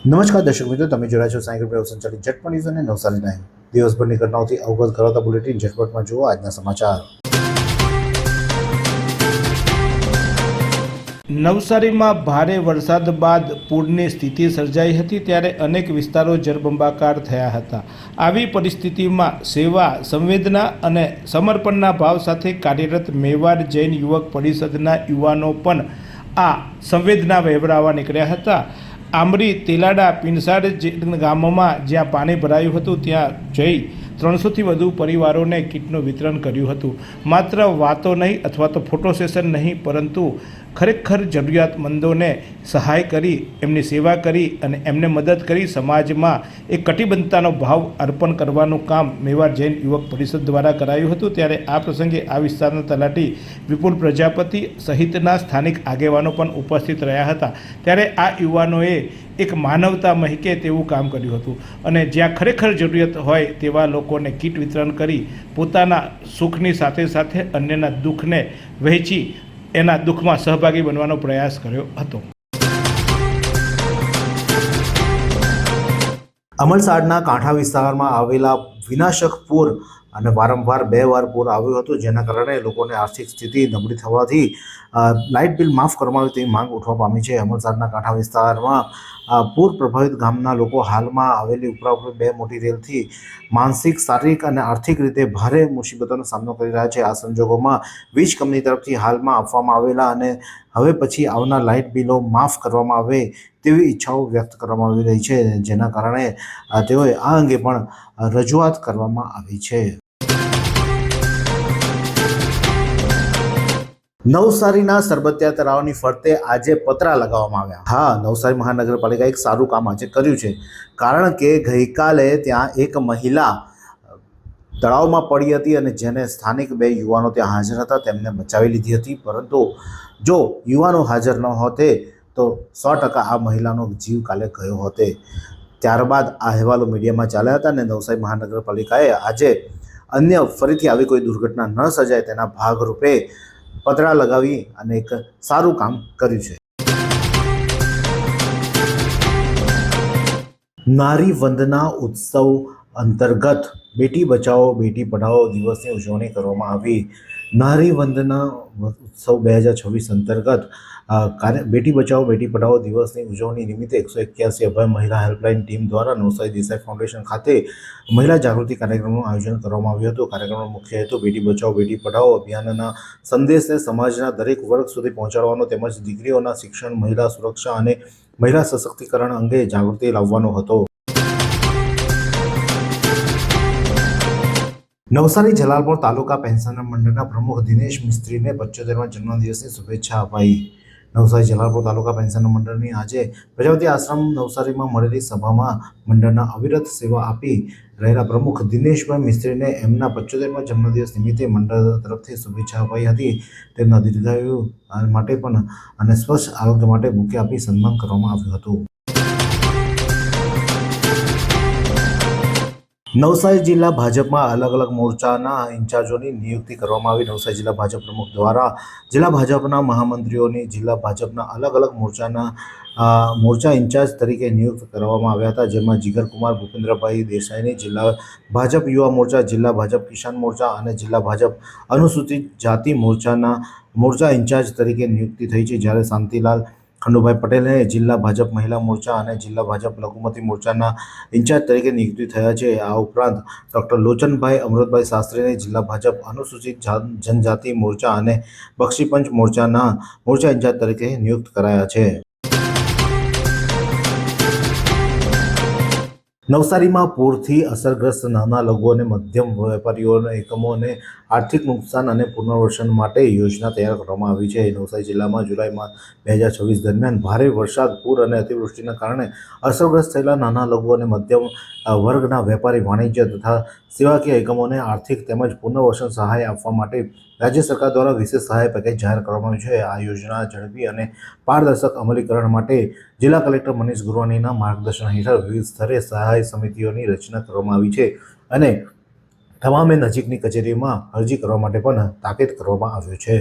નમસ્કાર દર્શક મિત્રો, તમે જોડ્યા છો સાયકલ પ્રેસ સંચાલિત ઝટપટ ન્યૂઝ અને નવસારી ટાઈમ। દિવસભરની ઘટનાઓથી અવગત કરાવતા બુલેટિન ઝટપટમાં જુઓ આજના સમાચાર। નવસારીમાં ભારે વરસાદ બાદ પૂરની સ્થિતિ સર્જાઈ હતી, ત્યારે અનેક વિસ્તારો જળબંબાકાર થયા હતા। આવી પરિસ્થિતિમાં સેવા, સંવેદના અને સમર્પણના ભાવ સાથે કાર્યરત મેવાડ જૈન યુવક પરિષદના યુવાનો પણ આ સંવેદના વહેવડાવવા નીકળ્યા હતા। આંબરી, તેલાડા, પીણસાડ ગામોમાં જ્યાં પાણી ભરાયું હતું ત્યાં જઈ 300થી વધુ પરિવારોને કીટનું વિતરણ કર્યું હતું। માત્ર વાતો નહીં અથવા તો ફોટો સેશન નહીં, પરંતુ ખરેખર જરૂરિયાતમંદોને સહાય કરી, એમની સેવા કરી અને એમને મદદ કરી સમાજમાં એક કટિબદ્ધતાનો ભાવ અર્પણ કરવાનું કામ મેવાડ જૈન યુવક પરિષદ દ્વારા કરાયું હતું। ત્યારે આ પ્રસંગે આ વિસ્તારના તલાટી વિપુલ પ્રજાપતિ સહિતના સ્થાનિક આગેવાનો પણ ઉપસ્થિત રહ્યા હતા। ત્યારે આ યુવાનોએ એક માનવતા મહેકે તેવું કામ કર્યું હતું અને જ્યાં ખરેખર જરૂરિયાત હોય તેવા લોકોને કીટ વિતરણ કરી પોતાના સુખની સાથે સાથે અન્યના દુઃખને વહેંચી એના દુઃખમાં સહભાગી બનવાનો પ્રયાસ કર્યો હતો। અમલસાડના કાંઠા વિસ્તારમાં આવેલા વિનાશક પૂર અને વારંવાર 2 વાર પૂર આવ્યું હતું, જેના કારણે લોકોને આર્થિક સ્થિતિ નબળી થવાથી લાઇટ બિલ માફ કરવામાં આવે તેવી માંગ ઉઠવા પામી છે। અમલસાડના કાંઠા વિસ્તારમાં પૂર પ્રભાવિત ગામના લોકો હાલમાં આવેલી ઉપરાઉપરી 2 મોટી રેલથી માનસિક, શારીરિક અને આર્થિક રીતે ભારે મુસીબતોનો સામનો કરી રહ્યા છે। આ સંજોગોમાં વીજ કંપની તરફથી હાલમાં આપવામાં આવેલા અને હવે પછી આવનાર લાઇટ બિલો માફ કરવામાં આવે તેવી ઈચ્છાઓ વ્યક્ત કરવામાં આવી રહી છે, જેના કારણે તેઓએ આ અંગે પણ રજૂઆત કરવામાં આવી છે। નવસારીના સરબતિયા તળાવની ફરતે આજે પતરા લગાવવામાં આવ્યા। હા, નવસારી મહાનગરપાલિકાએ એક સારું કામ આજે કર્યું છે, કારણ કે ગઈકાલે ત્યાં એક મહિલા તળાવમાં પડી હતી અને જેને સ્થાનિક 2 યુવાનો ત્યાં હાજર હતા તેમને બચાવી લીધી હતી, પરંતુ જો યુવાનો હાજર ન હોતે તો 100% આ મહિલાનો જીવ કાલે ગયો હોતે। ત્યારબાદ આ અહેવાલો મીડિયામાં ચાલ્યા હતા અને નવસારી મહાનગરપાલિકાએ આજે અન્ય ફરીથી આવી કોઈ દુર્ઘટના ન સર્જાય તેના ભાગરૂપે પતરા લગાવી અને એક સારું કામ કર્યું છે। નારી વંદના ઉત્સવ અંતર્ગત બેટી બચાવો બેટી પઢાઓ દિવસની ઉજવણી કરવામાં આવી। નારી વંદના ઉત્સવ 2026 અંતર્ગત બેટી બચાવો બેટી પઢાઓ દિવસની ઉજવણી નિમિત્તે 181 અભય મહિલા હેલ્પલાઇન ટીમ દ્વારા નવસારી દેસાઈ ફાઉન્ડેશન ખાતે મહિલા જાગૃતિ કાર્યક્રમનું આયોજન કરવામાં આવ્યું હતું। કાર્યક્રમનો મુખ્ય હેતુ બેટી બચાવો બેટી પઢાઓ અભિયાનના સંદેશને સમાજના દરેક વર્ગ સુધી પહોંચાડવાનો તેમજ દીકરીઓના શિક્ષણ, મહિલા સુરક્ષા અને મહિલા સશક્તિકરણ અંગે જાગૃતિ લાવવાનો હતો। નવસારી જલાલપોર તાલુકા પેન્શનર મંડળના પ્રમુખ દિનેશ મિસ્ત્રીને 75મા જન્મદિવસની શુભેચ્છા અપાઈ। નવસારી જલાલપોર તાલુકા પેન્શનર મંડળની આજે પ્રજાપતિ આશ્રમ નવસારીમાં મળેલી સભામાં મંડળના અવિરત સેવા આપી રહેલા પ્રમુખ દિનેશભાઈ મિસ્ત્રીને એમના 75મા જન્મદિવસ નિમિત્તે મંડળ તરફથી શુભેચ્છા અપાઈ હતી। તેમના દીર્ઘાયુ માટે પણ અને સ્વસ્થ આરોગ્ય માટે બુકે આપી સન્માન કરવામાં આવ્યું હતું। નવસારી જિલ્લા ભાજપમાં અલગ અલગ મોરચાના ઇન્ચાર્જોની નિયુક્તિ કરવામાં આવી। નવસારી જિલ્લા ભાજપ પ્રમુખ દ્વારા જિલ્લા ભાજપના મહામંત્રીઓની જિલ્લા ભાજપના અલગ અલગ મોરચા ઇન્ચાર્જ તરીકે નિયુક્ત કરવામાં આવ્યા હતા, જેમાં જીગરકુમાર ભૂપેન્દ્રભાઈ દેસાઈની જિલ્લા ભાજપ યુવા મોરચા, જિલ્લા ભાજપ કિસાન મોરચા અને જિલ્લા ભાજપ અનુસૂચિત જાતિ મોરચાના મોરચા ઇન્ચાર્જ તરીકે નિયુક્તિ થઈ છે, જ્યારે શાંતિલાલ ખંડુભાઈ પટેલને જિલ્લા ભાજપ મહિલા મોરચા અને જિલ્લા ભાજપ લઘુમતી મોરચાના ઇન્ચાર્જ તરીકે નિયુક્તિ થયા છે। આ ઉપરાંત ડૉક્ટર લોચનભાઈ અમૃતભાઈ શાસ્ત્રીને જિલ્લા ભાજપ અનુસૂચિત જનજાતિ મોરચા અને બક્ષીપંચ મોરચાના મોરચા ઇન્ચાર્જ તરીકે નિયુક્ત કરાયા છે। નવસારીમાં પૂરથી અસરગ્રસ્ત નાના લઘુ અને મધ્યમ વેપારીઓના એકમોને આર્થિક નુકસાન અને પુનર્વસન માટે યોજના તૈયાર કરવામાં આવી છે। નવસારી જિલ્લામાં જુલાઈમાં 2026 દરમિયાન ભારે વરસાદ, પૂર અને અતિવૃષ્ટિના કારણે અસરગ્રસ્ત થયેલા નાના લઘુ અને મધ્યમ વર્ગના વેપારી, વાણિજ્ય તથા સેવાકીય એકમોને આર્થિક તેમજ પુનર્વસન સહાય આપવા માટે રાજ્ય સરકાર દ્વારા વિશેષ સહાય પેકેજ જાહેર કરવામાં આવ્યું છે। આ યોજના ઝડપી અને પારદર્શક અમલીકરણ માટે જિલ્લા કલેક્ટર મનીષ ગુરવાનીના માર્ગદર્શન હેઠળ વિવિધ સ્તરે સહાય સમિતિઓની રચના કરવામાં આવી છે અને તમામે નજીકની કચેરીમાં અરજી કરવા માટે પણ તાકીદ કરવામાં આવ્યો છે।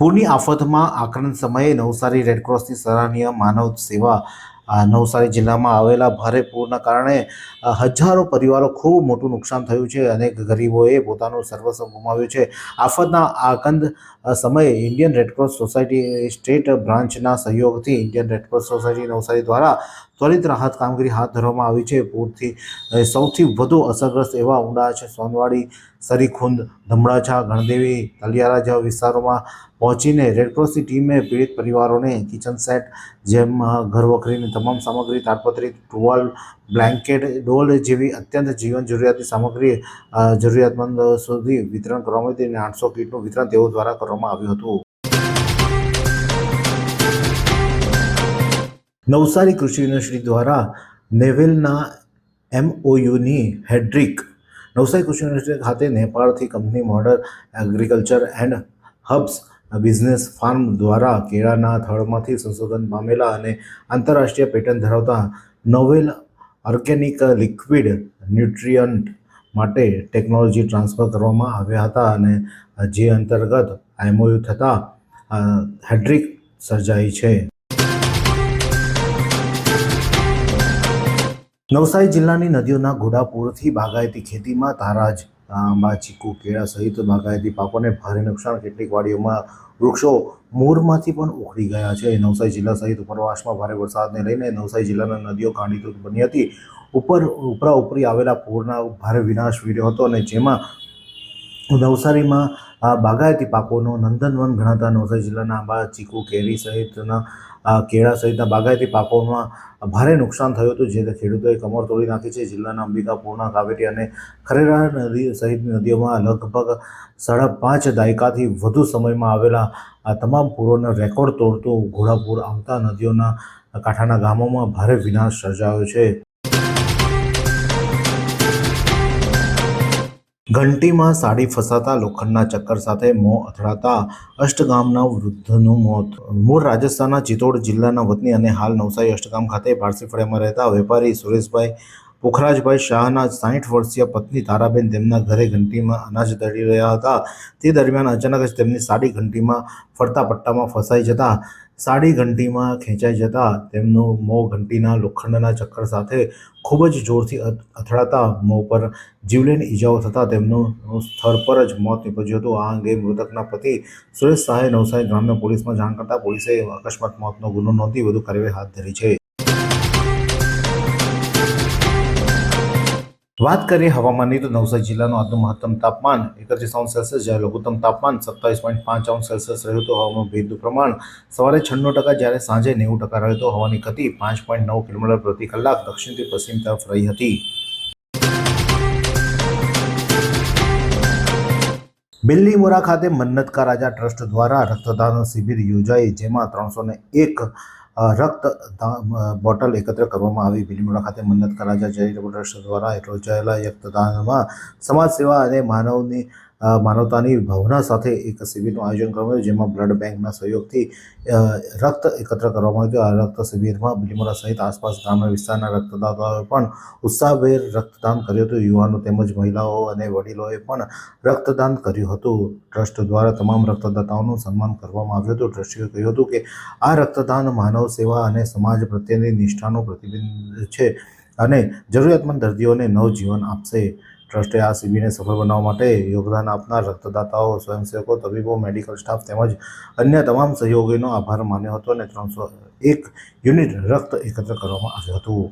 પૂરની આફતમાં આક્રમણ સમયે નવસારી રેડક્રોસની સરાહનીય માનવ સેવા. નવસારી જિલ્લામાં આવેલા ભારે પૂરના કારણે હજારો પરિવારો ખૂબ મોટું નુકસાન થયું છે. અનેક ગરીબોએ પોતાનું સર્વસ્વ ગુમાવ્યું છે. આફતના આકંદ સમયે ઇન્ડિયન રેડક્રોસ સોસાયટી સ્ટેટ બ્રાન્ચના સહયોગથી ઇન્ડિયન રેડક્રોસ સોસાયટી નવસારી દ્વારા ત્વરિત રાહત કામગીરી હાથ ધરવામાં આવી છે. પૂરથી સૌથી વધુ અસરગ્રસ્ત એવા ઉંડા છે સોનવાડી, સરીખુંદ, ધમડાછા, ગણદેવી, તલિયારા જેવા વિસ્તારોમાં પહોંચીને રેડક્રોસની ટીમે પીડિત પરિવારોને કિચન સેટ જેમ ઘરવખરીની તમામ સામગ્રી, તાડપત્રી, ટુવાલ, બ્લેન્કેટ, ડોલ જેવી અત્યંત જીવન જરૂરિયાતની સામગ્રી જરૂરિયાતમંદ સુધી વિતરણ કરવામાં આવ્યું અને 800 કીટનું વિતરણ તેઓ દ્વારા કરવામાં આવ્યું હતું. નવસારી કૃષિ યુનિવર્સિટી દ્વારા નેવેલના MOUની હેડ્રિક. નવસારી કૃષિ યુનિવર્સિટી ખાતે નેપાળથી company model agriculture and hubs business farm દ્વારા કેળાના થડમાંથી સંશોધન પામેલા અને આંતરરાષ્ટ્રીય પેટન્ટ ધરાવતા નોવેલ ઓર્ગેનિક લિક્વિડ ન્યુટ્રિયન્ટ માટે ટેકનોલોજી ટ્રાન્સફર કરવામાં આવ્યા હતા અને જે અંતર્ગત MOU થતાં હેડ્રિક સર્જાઈ છે. નવસારી જિલ્લાની નદીઓના ઘોડાપૂરથી બાગાયતી ખેતીમાં તારાજ, આંબા, ચીકુ, કેળા સહિત બાગાયતી પાકોને ભારે નુકસાન. કેટલીક વાડીઓમાં વૃક્ષો મૂળમાંથી પણ ઉખડી ગયા છે. નવસારી જિલ્લા સહિત ઉપરવાસમાં ભારે વરસાદને લઈને નવસારી જિલ્લાના નદીઓ કાંડીતુર બની હતી. ઉપરી આવેલા પૂરના ભારે વિનાશ વીર્યો હતો અને જેમાં નવસારીમાં બાગાયતી પાકોનો નંદનવન ગણાતા નવસારી જિલ્લાના આંબા, ચીકુ, કેરી સહિતના કેળા સહિતના બાગાયતી પાકોમાં ભારે નુકસાન થયું હતું, જે ખેડૂતોએ કમર તોડી નાખી છે. જિલ્લાના અંબિકા, પૂર્ણા, કાવેરી અને ખરેરા નદી સહિતની નદીઓમાં લગભગ 5.5 દાયકાથી વધુ સમયમાં આવેલા આ તમામ પૂરોનો રેકોર્ડ તોડતું ઘોડાપૂર આવતા નદીઓના કાંઠાના ગામોમાં ભારે વિનાશ સર્જાયો છે. ઘંટીમાં સાડી ફસાતા લોખંડના ચક્કર સાથે મોં અથડાતા અષ્ટગામના વૃદ્ધનું મોત. મૂળ રાજસ્થાનના ચિત્તોડ જિલ્લાના વતની અને હાલ નવસારી અષ્ટગામ ખાતે પારસી ફળિયામાં રહેતા વેપારી સુરેશભાઈ પુખરાજભાઈ શાહના 60 વર્ષીય પત્ની તારાબેન તેમના ઘરે ઘંટીમાં અનાજ દળી રહ્યા હતા. તે દરમિયાન અચાનક જ તેમની સાડી ઘંટીમાં ફરતા પટ્ટામાં ફસાઈ જતા સાડી ઘંટીમાં ખેંચાઈ જતા તેમનું મોં ઘંટીના લોખંડના ચક્કર સાથે ખૂબ જ જોરથી અથડાતા મોં પર જીવલેણ ઈજાઓ થતાં તેમનું સ્થળ પર જ મોત નીપજ્યું હતું. આ અંગે મૃતકના પતિ સુરેશ શાહે નવસારી ગ્રામ્ય પોલીસમાં જાણ કરતાં પોલીસે અકસ્માત મોતનો ગુનો નોંધી વધુ કાર્યવાહી હાથ ધરી છે. વાત કરીએ હવામાનની તો નવસારી જિલ્લાનું આજનું મહત્તમ તાપમાન 31°C જ્યારે લઘુત્તમ તાપમાન 27.5°C રહ્યું હતું. હવામાં ભેજનું પ્રમાણ સવારે 96% જ્યારે સાંજે 90% રહ્યું હતું. હવાની ગતિ 5.9 કિલોમીટર પ્રતિ કલાક દક્ષિણથી પશ્ચિમ તરફ રહી હતી. બિલ્લીમોરા ખાતે મન્નત કા રાજા ટ્રસ્ટ દ્વારા રક્તદાન શિબિર યોજાઈ, જેમાં 301 રક્ત બોટલ એકત્ર કરવામાં આવી. બિલ્લીમોરા ખાતે મન્નત કા રાજા ચેરિટેબલ ટ્રસ્ટ દ્વારા યોજાયેલા રક્તદાનમાં સમાજ સેવા અને માનવતાની ભાવના સાથે એક શિબિરનું આયોજન કરવામાં આવ્યું, જેમાં બ્લડ બેંકના સહયોગથી રક્ત એકત્ર કરવામાં આવ્યું. આ રક્ત શિબિરમાં બિલ્લીમોરા સહિત આસપાસ ગ્રામ્ય વિસ્તારના રક્તદાતાઓએ પણ ઉત્સાહભેર રક્તદાન કર્યું હતું. યુવાનો તેમજ મહિલાઓ અને વડીલોએ પણ રક્તદાન કર્યું હતું. ટ્રસ્ટ દ્વારા તમામ રક્તદાતાઓનું સન્માન કરવામાં આવ્યું હતું. ટ્રસ્ટીએ કહ્યું હતું કે આ રક્તદાન માનવ સેવા અને સમાજ પ્રત્યેની નિષ્ઠાનું પ્રતિબિંબ છે અને જરૂરિયાતમંદ દર્દીઓને નવજીવન આપશે. ટ્રસ્ટે આ શિબિરને સફળ બનાવવા માટે યોગદાન આપનાર રક્તદાતાઓ, સ્વયંસેવકો, તબીબો, મેડિકલ સ્ટાફ તેમજ અન્ય તમામ સહયોગીનો આભાર માન્યો હતો અને 301 યુનિટ રક્ત એકત્ર કરવામાં આવ્યું હતું.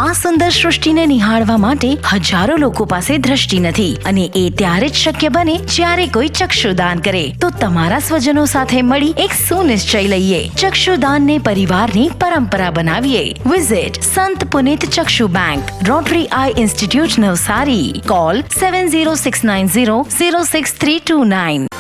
આ સુંદર સૃષ્ટિને નિહાળવા માટે હજારો લોકો પાસે દ્રષ્ટિ નથી અને એ ત્યારે જ શક્ય બને જ્યારે કોઈ ચક્ષુદાન કરે. તો તમારા સ્વજનો સાથે મળી એક સુનિશ્ચય લઈએ. ચક્ષુદાનને પરિવારની પરંપરા બનાવીએ. Visit Sant Punit Chakshu bank, Rotary eye institute Navsari. Call 7069006329.